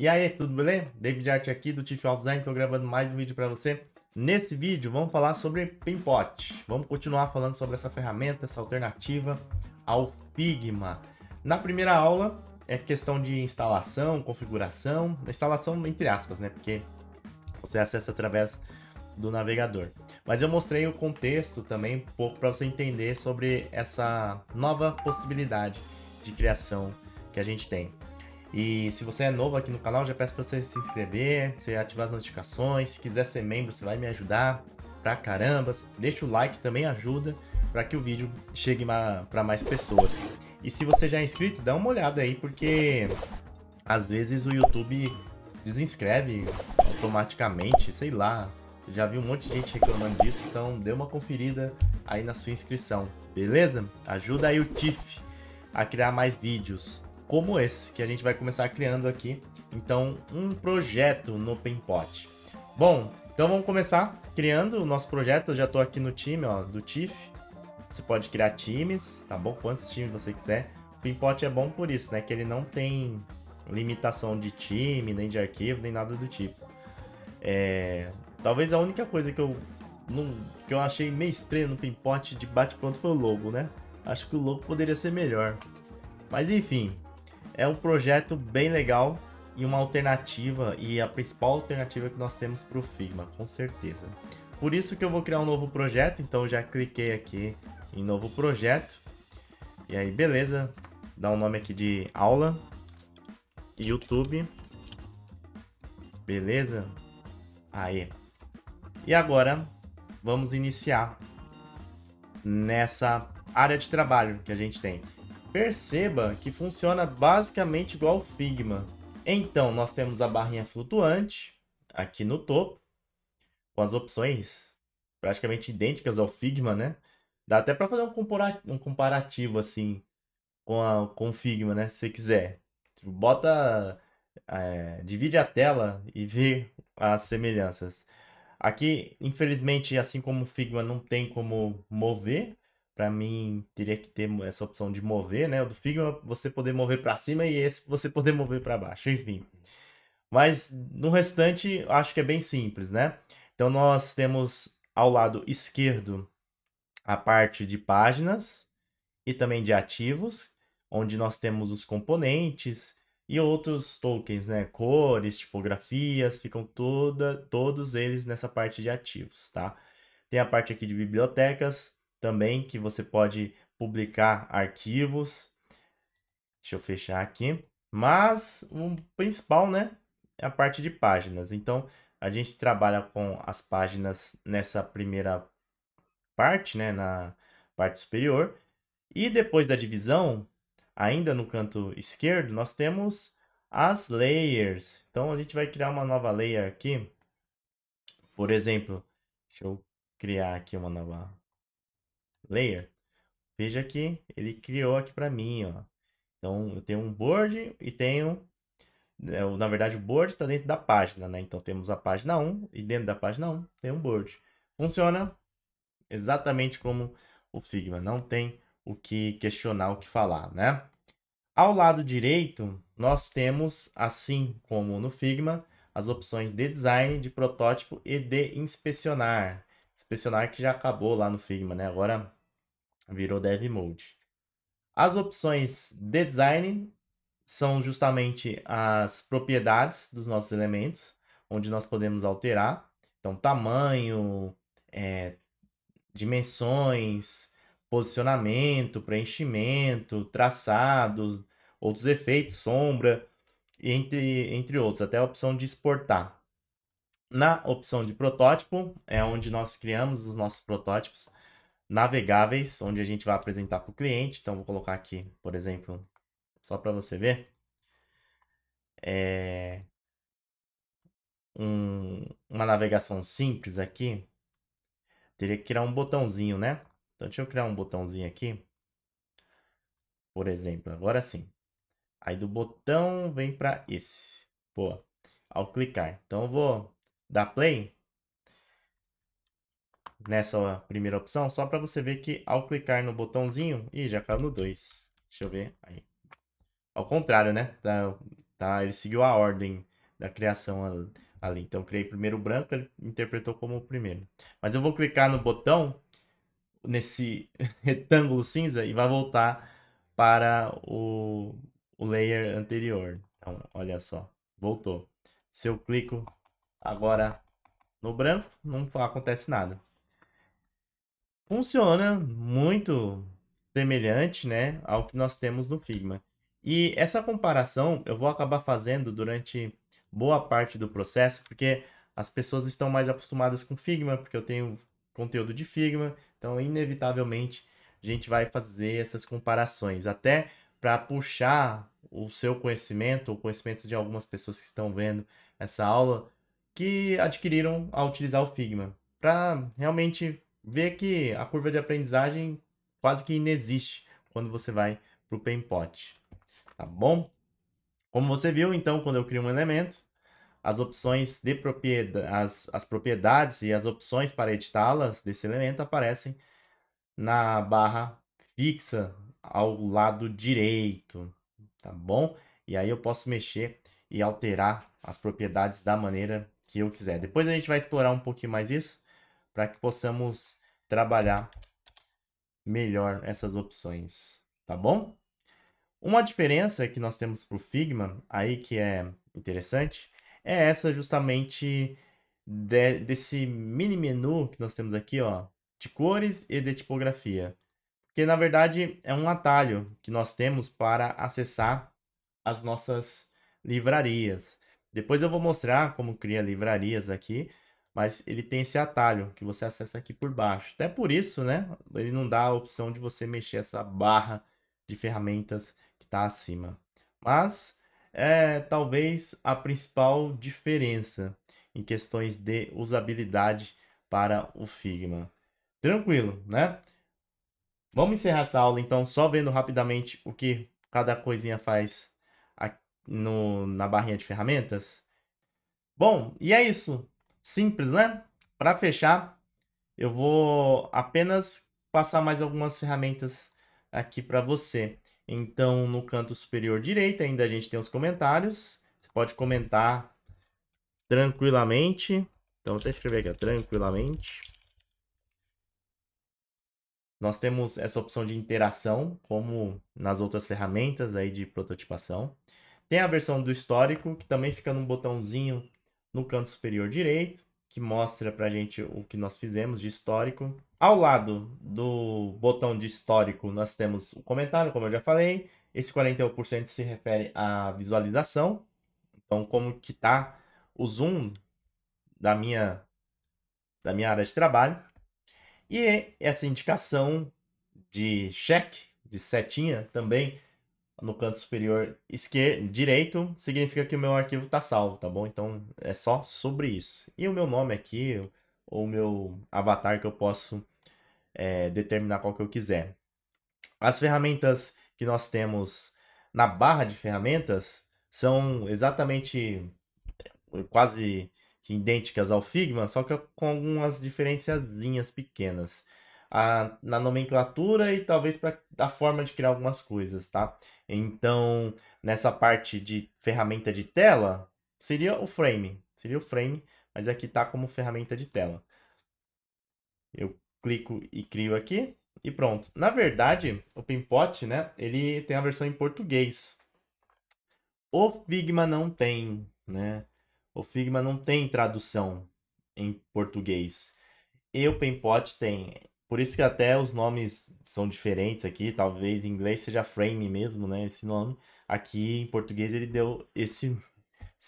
E aí, tudo beleza? David Art aqui do Tiff Design, estou gravando mais um vídeo para você. Nesse vídeo vamos falar sobre Pinpot. Vamos continuar falando sobre essa ferramenta, essa alternativa ao Figma. Na primeira aula é questão de instalação, configuração, instalação entre aspas, né? Porque você acessa através do navegador. Mas eu mostrei o contexto também um pouco para você entender sobre essa nova possibilidade de criação que a gente tem. E se você é novo aqui no canal, já peço para você se inscrever, você ativar as notificações. Se quiser ser membro, você vai me ajudar pra caramba. Deixa o like, também ajuda para que o vídeo chegue para mais pessoas. E se você já é inscrito, dá uma olhada aí, porque às vezes o YouTube desinscreve automaticamente, sei lá. Já vi um monte de gente reclamando disso, então dê uma conferida aí na sua inscrição, beleza? Ajuda aí o Tiff a criar mais vídeos como esse que a gente vai começar criando aqui. Então, um projeto no Pinpot. Bom, então vamos começar criando o nosso projeto. Eu já estou aqui no time, ó, do Tiff. Você pode criar times, tá bom? Quantos times você quiser. O Pinpot é bom por isso, né? Que ele não tem limitação de time, nem de arquivo, nem nada do tipo. Talvez a única coisa que eu achei meio estranho no Pinpot de bate-pronto foi o logo, né? Acho que o logo poderia ser melhor. Mas enfim, é um projeto bem legal e uma alternativa, e a principal alternativa que nós temos para o Figma, com certeza. Por isso que eu vou criar um novo projeto, então já cliquei aqui em novo projeto. E aí, beleza, dá um nome aqui de aula, YouTube, beleza? Aí. E agora, vamos iniciar nessa área de trabalho que a gente tem. Perceba que funciona basicamente igual ao Figma. Então, nós temos a barrinha flutuante aqui no topo, com as opções praticamente idênticas ao Figma, né? Dá até para fazer um comparativo assim com o Figma, né? Se você quiser. Tipo, divide a tela e vê as semelhanças. Aqui, infelizmente, assim como o Figma não tem como mover, para mim teria que ter essa opção de mover, né? O do Figma você poder mover para cima e esse você poder mover para baixo, enfim. Mas no restante, acho que é bem simples, né? Então nós temos ao lado esquerdo a parte de páginas e também de ativos, onde nós temos os componentes e outros tokens, né? Cores, tipografias, ficam todos eles nessa parte de ativos, tá? Tem a parte aqui de bibliotecas também, que você pode publicar arquivos. Deixa eu fechar aqui. Mas o principal, né, é a parte de páginas. Então, a gente trabalha com as páginas nessa primeira parte, né, na parte superior. E depois da divisão, ainda no canto esquerdo, nós temos as layers. Então, a gente vai criar uma nova layer aqui. Por exemplo, deixa eu criar aqui uma nova layer. Veja que ele criou aqui para mim, ó. Então, eu tenho um board e tenho... Na verdade, o board está dentro da página, né? Então, temos a página 1 e dentro da página 1 tem um board. Funciona exatamente como o Figma. Não tem o que questionar, o que falar, né? Ao lado direito, nós temos, assim como no Figma, as opções de design, de protótipo e de inspecionar. Inspecionar que já acabou lá no Figma, né? Agora virou Dev Mode. As opções de design são justamente as propriedades dos nossos elementos, onde nós podemos alterar. Então, tamanho, dimensões, posicionamento, preenchimento, traçados, outros efeitos, sombra, entre outros, até a opção de exportar. Na opção de protótipo, é onde nós criamos os nossos protótipos navegáveis, onde a gente vai apresentar para o cliente. Então, vou colocar aqui, por exemplo, só para você ver, uma navegação simples aqui. Teria que criar um botãozinho, né? Então, deixa eu criar um botãozinho aqui, por exemplo, agora sim. Aí do botão vem para esse. Pô, ao clicar. Então eu vou dar play nessa primeira opção, só para você ver que ao clicar no botãozinho, ih, já caiu no 2. Deixa eu ver aí. Ao contrário, né? Ele seguiu a ordem da criação ali. Então, eu criei primeiro o branco, ele interpretou como o primeiro. Mas eu vou clicar no botão, nesse retângulo cinza, e vai voltar para o layer anterior. Então, olha só, voltou. Se eu clico agora no branco, não acontece nada. Funciona muito semelhante, né, ao que nós temos no Figma. E essa comparação eu vou acabar fazendo durante boa parte do processo, porque as pessoas estão mais acostumadas com Figma, porque eu tenho conteúdo de Figma, então inevitavelmente a gente vai fazer essas comparações, até para puxar o seu conhecimento, o conhecimento de algumas pessoas que estão vendo essa aula, que adquiriram ao utilizar o Figma, para realmente ver que a curva de aprendizagem quase que inexiste quando você vai para o Paintpot, tá bom? Como você viu, então, quando eu crio um elemento, as opções de as propriedades e as opções para editá-las desse elemento aparecem na barra fixa ao lado direito, tá bom? E aí eu posso mexer e alterar as propriedades da maneira que eu quiser. Depois a gente vai explorar um pouquinho mais isso para que possamos trabalhar melhor essas opções, tá bom? Uma diferença que nós temos para o Figma, aí que é interessante, é essa justamente desse mini menu que nós temos aqui, ó, de cores e de tipografia. Porque na verdade é um atalho que nós temos para acessar as nossas livrarias. Depois eu vou mostrar como cria livrarias aqui, mas ele tem esse atalho que você acessa aqui por baixo. Até por isso, né, ele não dá a opção de você mexer essa barra de ferramentas que está acima. Mas é talvez a principal diferença em questões de usabilidade para o Figma. Tranquilo, né? Vamos encerrar essa aula então só vendo rapidamente o que cada coisinha faz na barrinha de ferramentas. Bom, e é isso. Simples, né? Para fechar, eu vou apenas passar mais algumas ferramentas aqui para você. Então, no canto superior direito, ainda a gente tem os comentários. Você pode comentar tranquilamente. Então, vou até escrever aqui, ó, tranquilamente. Nós temos essa opção de interação, como nas outras ferramentas aí de prototipação. Tem a versão do histórico, que também fica num botãozinho no canto superior direito, que mostra pra gente o que nós fizemos de histórico. Ao lado do botão de histórico, nós temos o comentário, como eu já falei. Esse 41% se refere à visualização. Então, como que tá o zoom da minha área de trabalho. E essa indicação de check, de setinha também no canto superior direito, significa que o meu arquivo está salvo, tá bom? Então é só sobre isso. E o meu nome aqui, ou o meu avatar que eu posso determinar qual que eu quiser. As ferramentas que nós temos na barra de ferramentas são exatamente quase que idênticas ao Figma, só que com algumas diferenciazinhas pequenas. Na nomenclatura e talvez para a forma de criar algumas coisas, tá? Então, nessa parte de ferramenta de tela, seria o frame, mas aqui tá como ferramenta de tela. Eu clico e crio aqui e pronto. Na verdade, o Pimpot, né, ele tem a versão em português. O Figma não tem, né? O Figma não tem tradução em português. E o Paintpot tem. Por isso que até os nomes são diferentes aqui. Talvez em inglês seja Frame mesmo, né? Esse nome. Aqui em português ele deu esse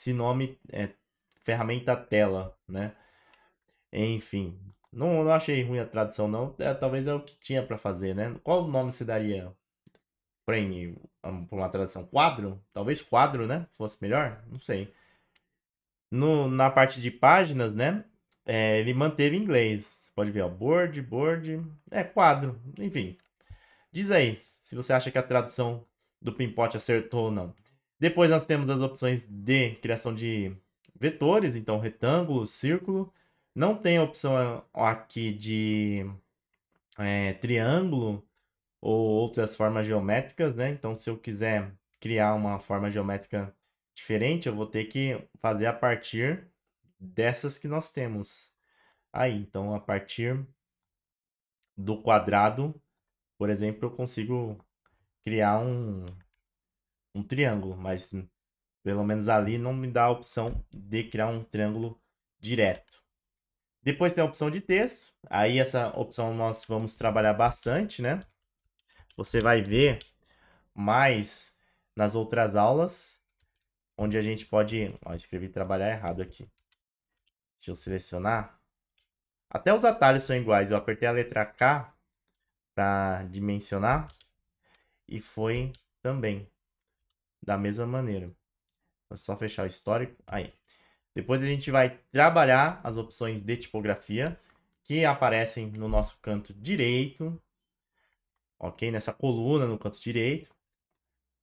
nome, ferramenta tela, né? Enfim, não achei ruim a tradução, não. Talvez é o que tinha para fazer, né? Qual nome se daria Frame para uma tradução? Quadro? Talvez quadro, né? Fosse melhor? Não sei. Na parte de páginas, né? Ele manteve em inglês. Você pode ver, ó, board, quadro, enfim. Diz aí se você acha que a tradução do Pimpot acertou ou não. Depois nós temos as opções de criação de vetores, então retângulo, círculo. Não tem a opção aqui de triângulo ou outras formas geométricas, né? Então, se eu quiser criar uma forma geométrica diferente, eu vou ter que fazer a partir dessas que nós temos aí. Então, a partir do quadrado, por exemplo, eu consigo criar um triângulo, mas pelo menos ali não me dá a opção de criar um triângulo direto. Depois tem a opção de texto, aí essa opção nós vamos trabalhar bastante, né? Você vai ver mais nas outras aulas, onde a gente pode... Ó, escrevi trabalhar errado aqui. Deixa eu selecionar. Até os atalhos são iguais. Eu apertei a letra K para dimensionar e foi também da mesma maneira. Vou só fechar o histórico. Aí. Depois a gente vai trabalhar as opções de tipografia que aparecem no nosso canto direito. Ok? Nessa coluna no canto direito.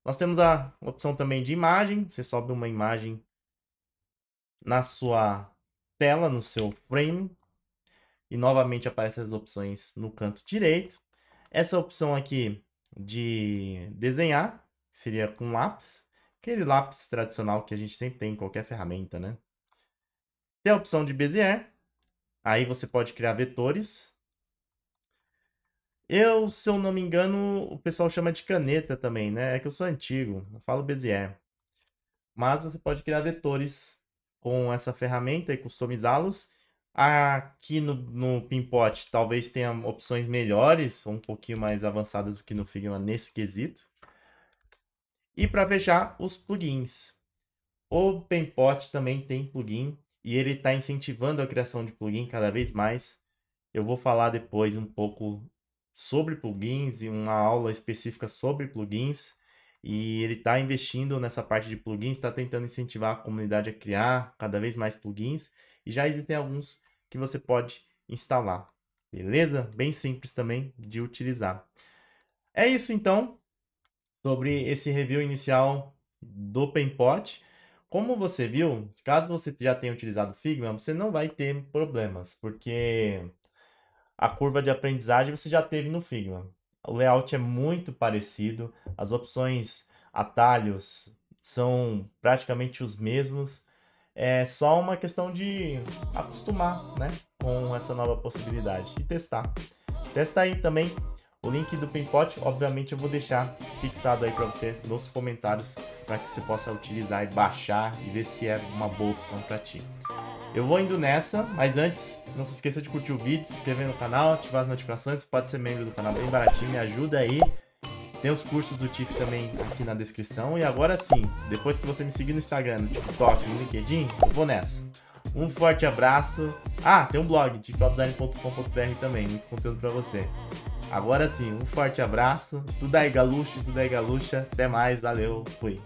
Nós temos a opção também de imagem. Você sobe uma imagem na sua tela, no seu frame. E novamente aparecem as opções no canto direito. Essa opção aqui de desenhar seria com lápis. Aquele lápis tradicional que a gente sempre tem em qualquer ferramenta, né? Tem a opção de Bezier. Aí você pode criar vetores. Se eu não me engano, o pessoal chama de caneta também, né? É que eu sou antigo, eu falo Bezier. Mas você pode criar vetores com essa ferramenta e customizá-los. Aqui no Pinpot talvez tenha opções melhores, ou um pouquinho mais avançadas do que no Figma nesse quesito. E para fechar, os plugins. O Pinpot também tem plugin e ele está incentivando a criação de plugin cada vez mais. Eu vou falar depois um pouco sobre plugins e uma aula específica sobre plugins. E ele está investindo nessa parte de plugins, está tentando incentivar a comunidade a criar cada vez mais plugins. E já existem alguns que você pode instalar, beleza? Bem simples também de utilizar. É isso então, sobre esse review inicial do Pinpot. Como você viu, caso você já tenha utilizado o Figma, você não vai ter problemas, porque a curva de aprendizagem você já teve no Figma. O layout é muito parecido, as opções atalhos são praticamente os mesmos. É só uma questão de acostumar, né, com essa nova possibilidade e testar. Testa aí também. O link do Pinpot, obviamente, eu vou deixar fixado aí para você nos comentários para que você possa utilizar e baixar e ver se é uma boa opção para ti. Eu vou indo nessa, mas antes, não se esqueça de curtir o vídeo, se inscrever no canal, ativar as notificações, você pode ser membro do canal bem baratinho, me ajuda aí. Tem os cursos do TIFF também aqui na descrição. E agora sim, depois que você me seguir no Instagram, no TikTok, no LinkedIn, eu vou nessa. Um forte abraço. Ah, tem um blog, tiffdesign.com.br também, muito conteúdo pra você. Agora sim, um forte abraço. Estuda aí, galucho, estuda aí, galucha. Até mais, valeu, fui.